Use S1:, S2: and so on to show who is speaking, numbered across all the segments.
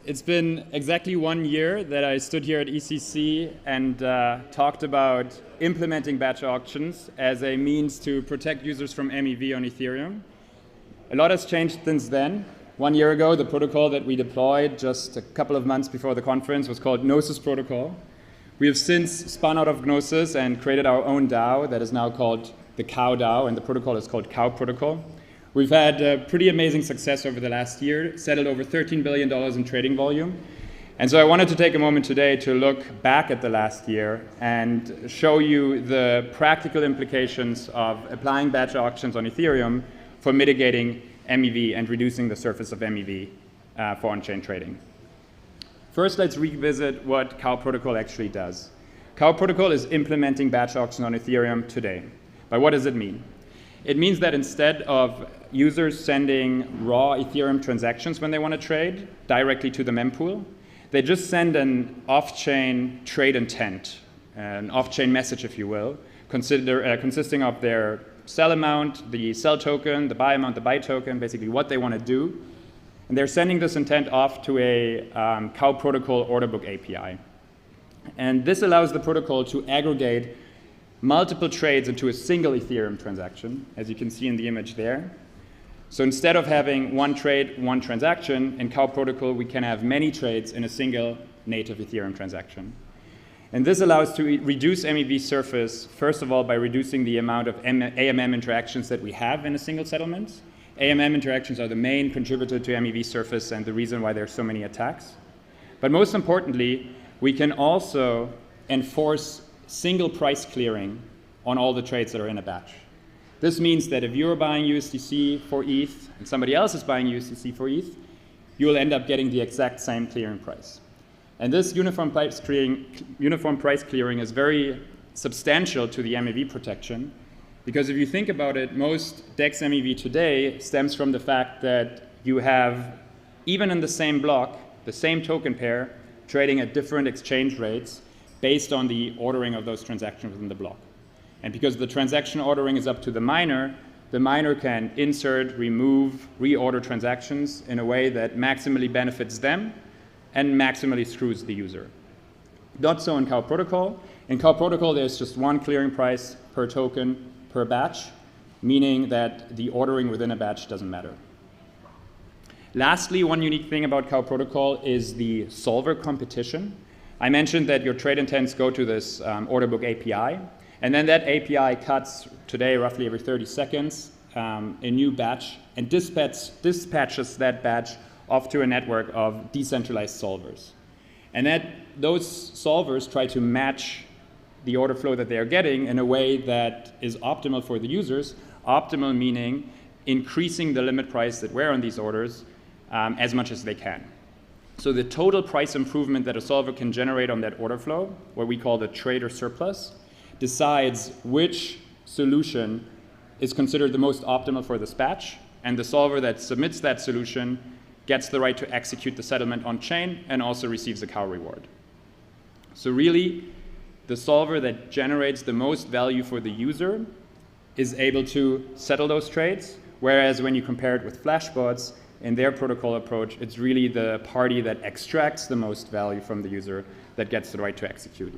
S1: It's been exactly 1 year that I stood here at ECC and talked about implementing batch auctions as a means to protect users from MEV on Ethereum. A lot has changed since then. 1 year ago, the protocol that we deployed just a couple of months before the conference was called Gnosis Protocol. We have since spun out of Gnosis and created our own DAO that is now called the Cow DAO, and the protocol is called Cow Protocol. We've had pretty amazing success over the last year, settled over $13 billion in trading volume. And so I wanted to take a moment today to look back at the last year and show you the practical implications of applying batch auctions on Ethereum for mitigating MEV and reducing the surface of MEV for on-chain trading. First, let's revisit what Cow Protocol actually does. Cow Protocol is implementing batch auctions on Ethereum today. But what does it mean? It means that instead of users sending raw Ethereum transactions when they want to trade directly to the mempool, they just send an off-chain trade intent, an off-chain message, if you will, consisting of their sell amount, the sell token, the buy amount, the buy token, basically what they want to do. And they're sending this intent off to a Cow Protocol order book API. And this allows the protocol to aggregate multiple trades into a single Ethereum transaction, as you can see in the image there. So instead of having one trade, one transaction, in Cow Protocol we can have many trades in a single native Ethereum transaction. And this allows to reduce MEV surface, first of all, by reducing the amount of AMM interactions that we have in a single settlement. AMM interactions are the main contributor to MEV surface and the reason why there are so many attacks. But most importantly, we can also enforce single price clearing on all the trades that are in a batch. This means that if you're buying USDC for ETH and somebody else is buying USDC for ETH, you will end up getting the exact same clearing price. And this uniform price clearing is very substantial to the MEV protection, because if you think about it, most DEX MEV today stems from the fact that you have, even in the same block, the same token pair, trading at different exchange rates based on the ordering of those transactions within the block. And because the transaction ordering is up to the miner can insert, remove, reorder transactions in a way that maximally benefits them and maximally screws the user. Not so in Cow Protocol. In Cow Protocol, there's just one clearing price per token per batch, meaning that the ordering within a batch doesn't matter. Lastly, one unique thing about Cow Protocol is the solver competition. I mentioned that your trade intents go to this order book API, and then that API cuts today roughly every 30 seconds a new batch and dispatches that batch off to a network of decentralized solvers. And those solvers try to match the order flow that they are getting in a way that is optimal for the users, optimal meaning increasing the limit price that we're on these orders as much as they can. So the total price improvement that a solver can generate on that order flow, what we call the trader surplus, decides which solution is considered the most optimal for this batch, and the solver that submits that solution gets the right to execute the settlement on chain and also receives a cow reward. So really, the solver that generates the most value for the user is able to settle those trades, whereas when you compare it with Flashbots, in their protocol approach, it's really the party that extracts the most value from the user that gets the right to execute.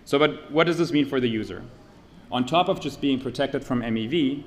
S1: So, but what does this mean for the user? On top of just being protected from MEV,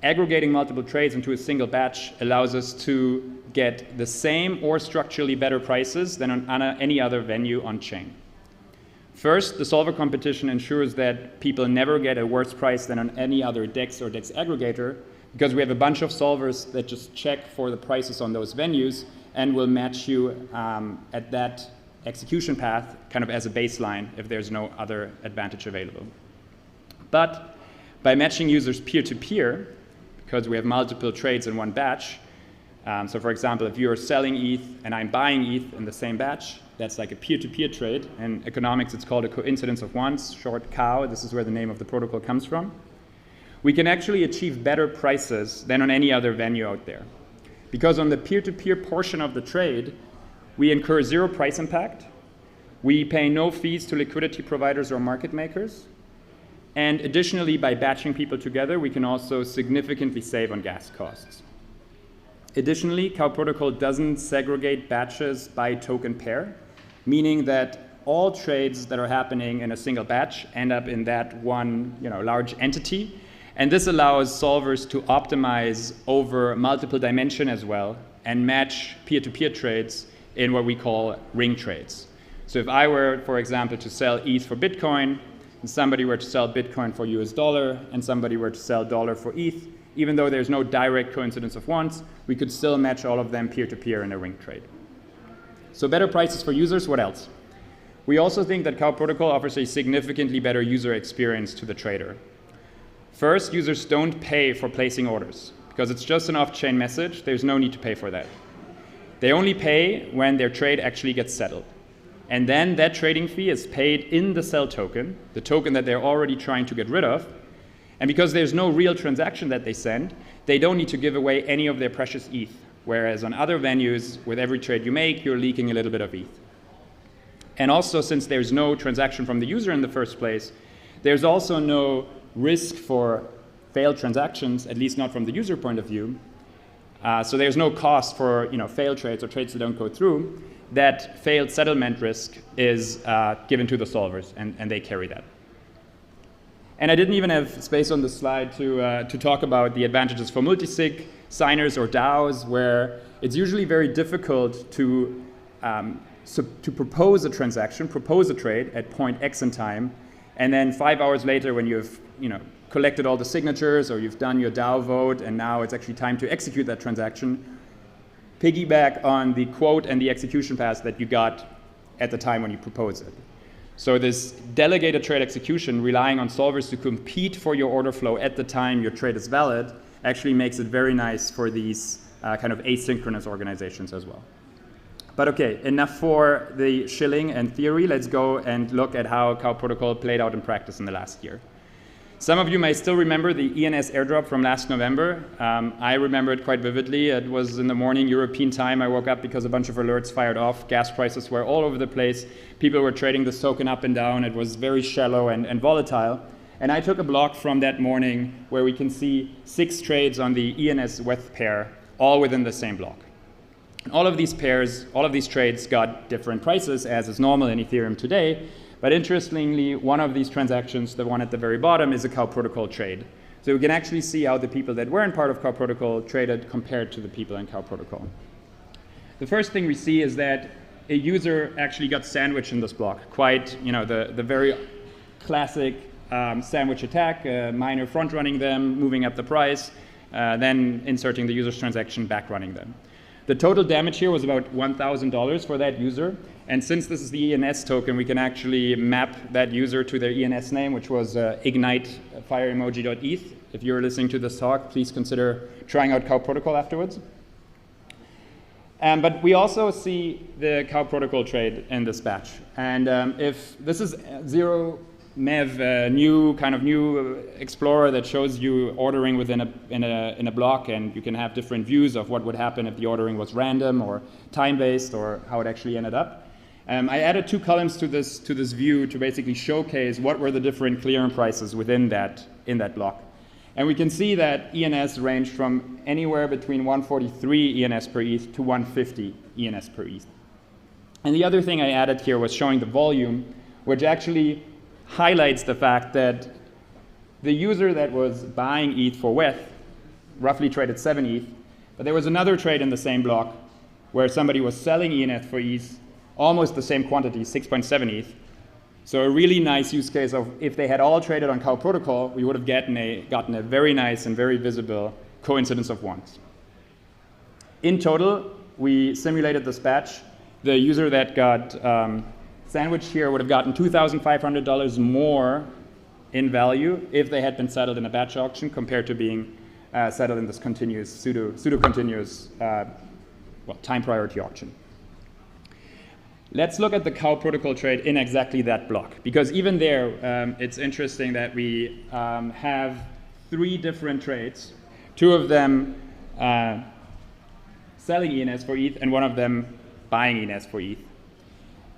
S1: aggregating multiple trades into a single batch allows us to get the same or structurally better prices than on any other venue on chain. First, the solver competition ensures that people never get a worse price than on any other DEX or DEX aggregator, because we have a bunch of solvers that just check for the prices on those venues and will match you at that execution path kind of as a baseline if there's no other advantage available. But by matching users peer-to-peer, because we have multiple trades in one batch, so for example, if you're selling ETH and I'm buying ETH in the same batch, that's like a peer-to-peer trade. In economics, it's called a coincidence of ones, short CoW. This is where the name of the protocol comes from. We can actually achieve better prices than on any other venue out there. Because on the peer-to-peer portion of the trade, we incur zero price impact, we pay no fees to liquidity providers or market makers, and additionally, by batching people together, we can also significantly save on gas costs. Additionally, Cow Protocol doesn't segregate batches by token pair, meaning that all trades that are happening in a single batch end up in that one large entity. And this allows solvers to optimize over multiple dimensions as well and match peer-to-peer trades in what we call ring trades. So if I were, for example, to sell ETH for Bitcoin, and somebody were to sell Bitcoin for US dollar, and somebody were to sell dollar for ETH, even though there's no direct coincidence of wants, we could still match all of them peer-to-peer in a ring trade. So better prices for users, what else? We also think that Cow Protocol offers a significantly better user experience to the trader. First, users don't pay for placing orders. Because it's just an off-chain message, there's no need to pay for that. They only pay when their trade actually gets settled. And then that trading fee is paid in the sell token, the token that they're already trying to get rid of. And because there's no real transaction that they send, they don't need to give away any of their precious ETH. Whereas on other venues, with every trade you make, you're leaking a little bit of ETH. And also, since there's no transaction from the user in the first place, there's also no risk for failed transactions, at least not from the user point of view. So there's no cost for failed trades or trades that don't go through. That failed settlement risk is given to the solvers, and they carry that. And I didn't even have space on the slide to talk about the advantages for multisig signers or DAOs, where it's usually very difficult to propose a transaction, propose a trade at point X in time, and then 5 hours later, when you've collected all the signatures or you've done your DAO vote, and now it's actually time to execute that transaction, piggyback on the quote and the execution path that you got at the time when you proposed it. So this delegated trade execution, relying on solvers to compete for your order flow at the time your trade is valid, actually makes it very nice for these kind of asynchronous organizations as well. But okay, enough for the shilling and theory. Let's go and look at how Cow Protocol played out in practice in the last year. Some of you may still remember the ENS airdrop from last November. I remember it quite vividly. It was in the morning, European time. I woke up because a bunch of alerts fired off. Gas prices were all over the place. People were trading this token up and down. It was very shallow and volatile. And I took a block from that morning where we can see 6 trades on the ENS WETH pair, all within the same block. And all of these pairs, all of these trades got different prices, as is normal in Ethereum today. But interestingly, one of these transactions, the one at the very bottom, is a Cow Protocol trade. So we can actually see how the people that weren't part of Cow Protocol traded compared to the people in Cow Protocol. The first thing we see is that a user actually got sandwiched in this block. Quite, the very classic sandwich attack, miner front running them, moving up the price, then inserting the user's transaction, back running them. The total damage here was about $1,000 for that user. And since this is the ENS token, we can actually map that user to their ENS name, which was ignite_fireemoji.eth. If you're listening to this talk, please consider trying out Cow Protocol afterwards. But we also see the Cow Protocol trade in this batch. And if this is zero MEV, a new explorer that shows you ordering within a block, and you can have different views of what would happen if the ordering was random or time-based or how it actually ended up. I added 2 columns to this view to basically showcase what were the different clearing prices within that block. And we can see that ENS ranged from anywhere between 143 ENS per ETH to 150 ENS per ETH. And the other thing I added here was showing the volume, which actually highlights the fact that the user that was buying ETH for WETH roughly traded 7 ETH, but there was another trade in the same block where somebody was selling ENS for ETH, almost the same quantity, 6.7 ETH. So a really nice use case of if they had all traded on Cow Protocol, we would have gotten a very nice and very visible coincidence of wants. In total, we simulated this batch. The user that got sandwiched here would have gotten $2,500 more in value if they had been settled in a batch auction compared to being settled in this continuous, pseudo-continuous time priority auction. Let's look at the Cow Protocol trade in exactly that block, because even there, it's interesting that we have 3 different trades, 2 of them selling ENS for ETH and 1 of them buying ENS for ETH.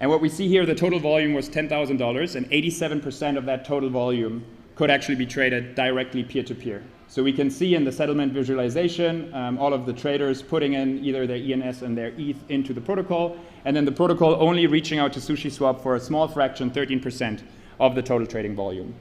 S1: And what we see here, the total volume was $10,000, and 87% of that total volume could actually be traded directly peer-to-peer. So we can see in the settlement visualization all of the traders putting in either their ENS and their ETH into the protocol, and then the protocol only reaching out to SushiSwap for a small fraction, 13% of the total trading volume.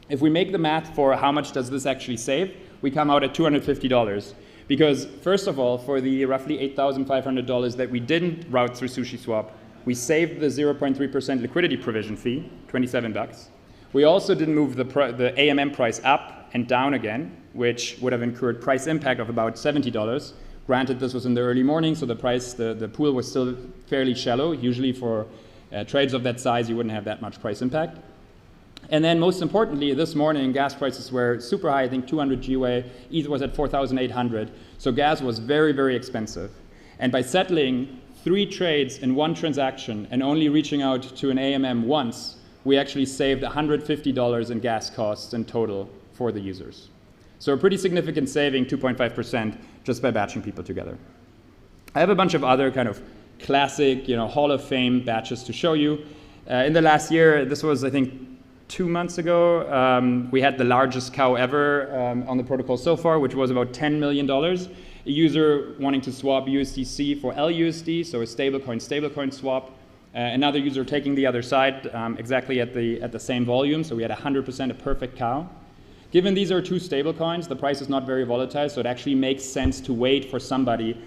S1: If we make the math for how much does this actually save, we come out at $250. Because first of all, for the roughly $8,500 that we didn't route through SushiSwap, we saved the 0.3% liquidity provision fee, $27. We also didn't move the AMM price up and down again, which would have incurred price impact of about $70. Granted, this was in the early morning, so the pool was still fairly shallow. Usually for trades of that size, you wouldn't have that much price impact. And then most importantly, this morning, gas prices were super high, I think 200 GWay, ETH was at 4,800. So gas was very, very expensive. And by settling 3 trades in 1 transaction and only reaching out to an AMM once, we actually saved $150 in gas costs in total for the users. So a pretty significant saving, 2.5%, just by batching people together. I have a bunch of other kind of classic, Hall of Fame batches to show you. In the last year, this was, I think, 2 months ago, we had the largest cow ever on the protocol so far, which was about $10 million. A user wanting to swap USDC for LUSD, so a stablecoin swap. Another user taking the other side exactly at the same volume, so we had 100% a perfect cow. Given these are 2 stablecoins, the price is not very volatile, so it actually makes sense to wait for somebody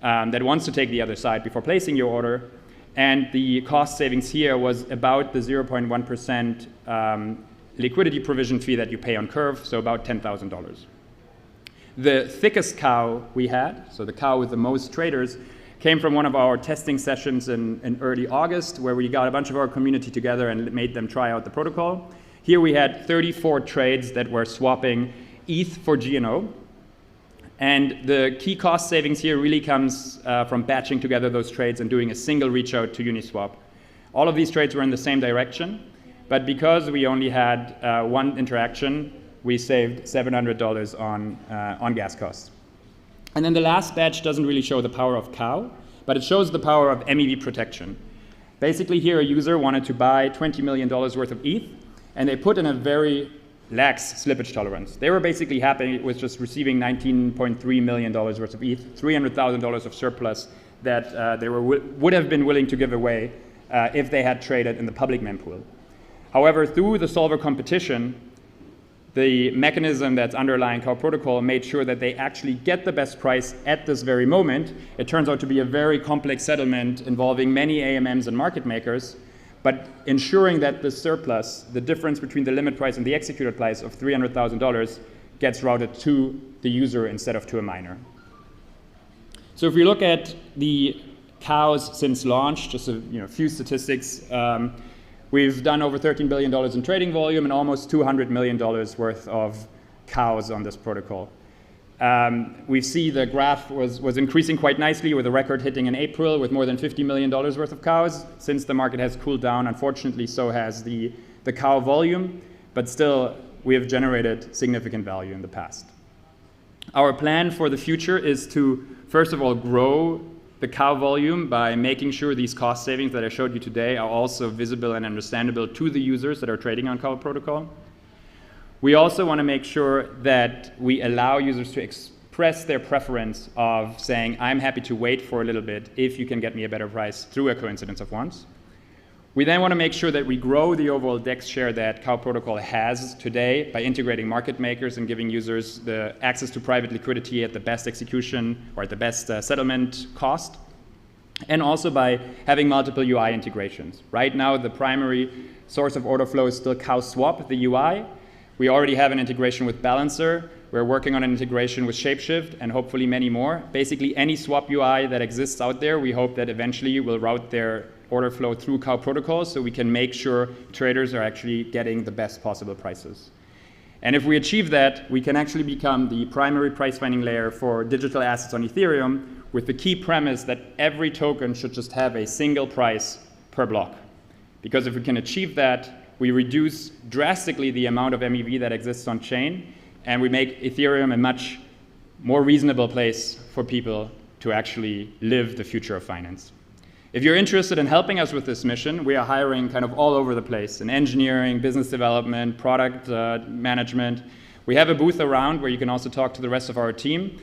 S1: that wants to take the other side before placing your order. And the cost savings here was about the 0.1% liquidity provision fee that you pay on Curve, so about $10,000. The thickest cow we had, so the cow with the most traders, came from one of our testing sessions in early August, where we got a bunch of our community together and made them try out the protocol. Here we had 34 trades that were swapping ETH for GNO. And the key cost savings here really comes from batching together those trades and doing a single reach out to Uniswap. All of these trades were in the same direction, but because we only had 1 interaction, we saved $700 on gas costs. And then the last batch doesn't really show the power of cow, but it shows the power of MEV protection. Basically here a user wanted to buy $20 million worth of ETH, and they put in a very lax slippage tolerance. They were basically happy with just receiving $19.3 million worth of ETH, $300,000 of surplus that they would have been willing to give away if they had traded in the public mempool. However, through the solver competition, the mechanism that's underlying CoW protocol made sure that they actually get the best price at this very moment. It turns out to be a very complex settlement involving many AMMs and market makers, but ensuring that the surplus, the difference between the limit price and the executed price of $300,000 gets routed to the user instead of to a miner. So if we look at the CoWs since launch, just a few statistics, we've done over $13 billion in trading volume and almost $200 million worth of CoWs on this protocol. We see the graph was increasing quite nicely with a record hitting in April with more than $50 million worth of CoWs. Since the market has cooled down, unfortunately, so has the CoW volume, but still we have generated significant value in the past. Our plan for the future is to, first of all, grow the CoW volume by making sure these cost savings that I showed you today are also visible and understandable to the users that are trading on CoW protocol. We also want to make sure that we allow users to express their preference of saying, I'm happy to wait for a little bit if you can get me a better price through a coincidence of once. We then want to make sure that we grow the overall DEX share that CoW protocol has today by integrating market makers and giving users the access to private liquidity at the best execution or at the best settlement cost, and also by having multiple UI integrations. Right now, the primary source of order flow is still CoW Swap, the UI. We already have an integration with Balancer. We're working on an integration with Shapeshift and hopefully many more. Basically, any swap UI that exists out there, we hope that eventually will route their order flow through CoW protocol so we can make sure traders are actually getting the best possible prices. And if we achieve that, we can actually become the primary price finding layer for digital assets on Ethereum with the key premise that every token should just have a single price per block. Because if we can achieve that, we reduce drastically the amount of MEV that exists on chain, and we make Ethereum a much more reasonable place for people to actually live the future of finance. If you're interested in helping us with this mission, we are hiring kind of all over the place in engineering, business development, product management. We have a booth around where you can also talk to the rest of our team.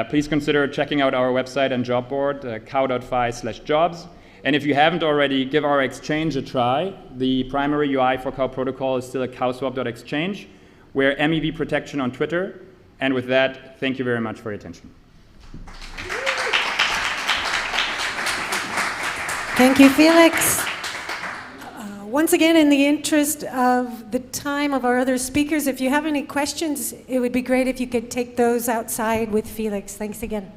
S1: Please consider checking out our website and job board, cow.fi/jobs. And if you haven't already, give our exchange a try. The primary UI for Cow Protocol is still at cowswap.exchange. We're MEV protection on Twitter. And with that, thank you very much for your attention.
S2: Thank you, Felix. Once again, in the interest of the time of our other speakers, if you have any questions, it would be great if you could take those outside with Felix. Thanks again.